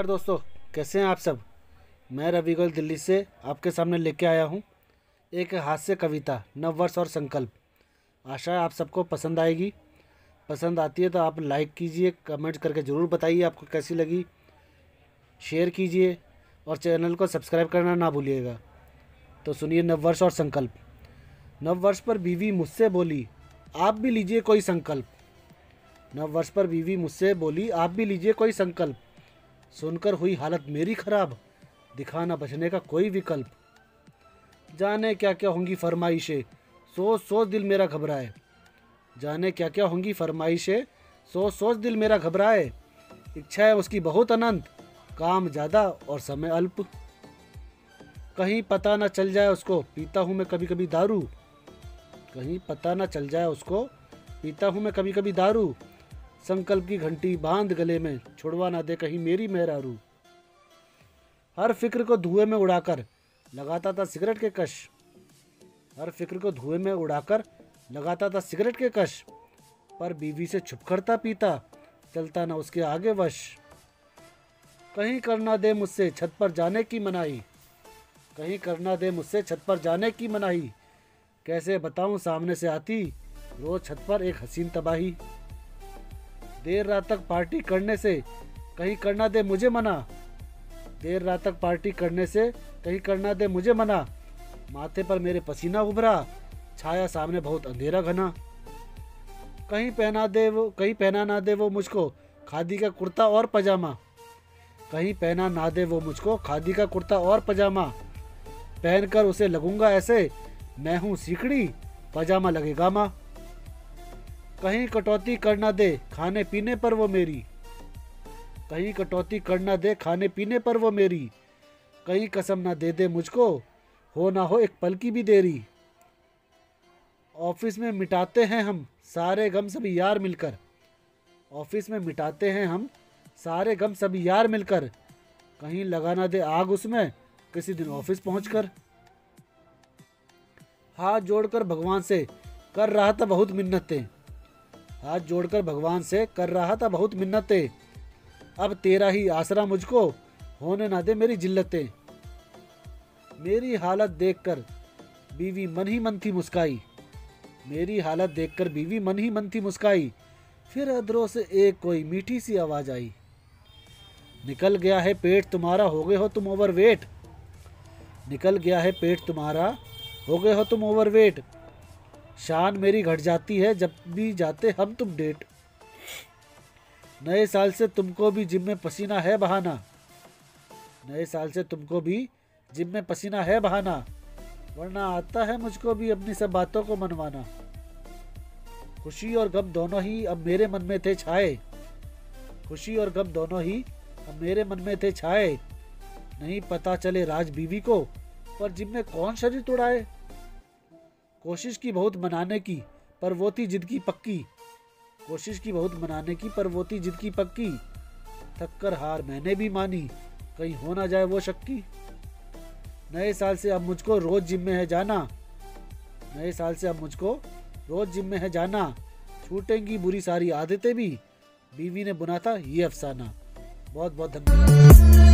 नमस्कार दोस्तों, कैसे हैं आप सब। मैं रवि गोयल दिल्ली से आपके सामने लेके आया हूं एक हास्य कविता नववर्ष और संकल्प। आशा है आप सबको पसंद आएगी। पसंद आती है तो आप लाइक कीजिए, कमेंट करके ज़रूर बताइए आपको कैसी लगी, शेयर कीजिए और चैनल को सब्सक्राइब करना ना भूलिएगा। तो सुनिए नववर्ष और संकल्प। नववर्ष पर बीवी मुझसे बोली, आप भी लीजिए कोई संकल्प। नववर्ष पर बीवी मुझसे बोली, आप भी लीजिए कोई संकल्प। सुनकर हुई हालत मेरी खराब, दिखाना बचने का कोई विकल्प। जाने क्या क्या होंगी फरमाइशें, सोच सोच दिल मेरा घबराए। जाने क्या क्या होंगी फरमाइशें, सोच सोच दिल मेरा घबराए। इच्छाएं उसकी बहुत अनंत, काम ज़्यादा और समय अल्प। कहीं पता न चल जाए उसको, पीता हूँ मैं कभी कभी दारू। कहीं पता न चल जाए उसको, पीता हूँ मैं कभी कभी दारू। संकल्प की घंटी बांध गले में, छुड़वा ना दे कहीं मेरी मेहरारू। हर फिक्र को धुएं में उड़ाकर लगाता था सिगरेट के कश। हर फिक्र को धुएं में उड़ाकर लगाता था सिगरेट के कश। पर बीवी से छुप करता पीता, चलता ना उसके आगे वश। कहीं करना दे मुझसे छत पर जाने की मनाही। कहीं करना दे मुझसे छत पर जाने की मनाही। कैसे बताऊं सामने से आती रोज छत पर एक हसीन तबाही। देर रात तक पार्टी करने से कहीं करना दे मुझे मना। देर रात तक पार्टी करने से कहीं करना दे मुझे मना। माथे पर मेरे पसीना उभरा, छाया सामने बहुत अंधेरा घना। कहीं पहना ना दे वो मुझको खादी का कुर्ता और पजामा। कहीं पहना ना दे वो मुझको खादी का कुर्ता और पजामा। पहनकर उसे लगूंगा ऐसे, मैं हूँ सीकड़ी, पजामा लगेगा माँ। कहीं कटौती करना दे खाने पीने पर वो मेरी। कहीं कटौती करना दे खाने पीने पर वो मेरी। कहीं कसम ना दे दे मुझको, हो ना हो एक पल की भी देरी। ऑफिस में मिटाते हैं हम सारे गम सभी यार मिलकर। ऑफिस में मिटाते हैं हम सारे गम सभी यार मिलकर। कहीं लगा ना दे आग उसमें किसी दिन ऑफिस पहुंचकर। हाथ जोड़कर भगवान से कर रहा था बहुत मिन्नतें। हाथ जोड़कर भगवान से कर रहा था बहुत मिन्नतें। अब तेरा ही आसरा मुझको, होने ना दे मेरी जिल्लतें। मेरी हालत देखकर बीवी मन ही मन थी मुस्काई। मेरी हालत देखकर बीवी मन ही मन थी मुस्काई। फिर अधरों से एक कोई मीठी सी आवाज आई, निकल गया है पेट तुम्हारा, हो गए हो तुम ओवरवेट। निकल गया है पेट तुम्हारा, हो गए हो तुम ओवरवेट। शान मेरी घट जाती है जब भी जाते हम तुम डेट। नए साल से तुमको भी जिम में पसीना है बहाना। नए साल से तुमको भी जिम में पसीना है बहाना। वरना आता है मुझको भी अपनी सब बातों को मनवाना। खुशी और गम दोनों ही अब मेरे मन में थे छाए। खुशी और गम दोनों ही अब मेरे मन में थे छाए। नहीं पता चले राज बीवी को, पर जिम में कौन शरीर तोड़ाए। कोशिश की बहुत मनाने की, पर वो थी जिद की पक्की। कोशिश की बहुत मनाने की, पर वो थी जिद की पक्की। थक कर हार मैंने भी मानी, कहीं हो ना जाए वो शक्की। नए साल से अब मुझको रोज जिम में है जाना। नए साल से अब मुझको रोज जिम में है जाना। छूटेंगी बुरी सारी आदतें भी, बीवी ने बुना था ये अफसाना। बहुत बहुत धन्यवाद।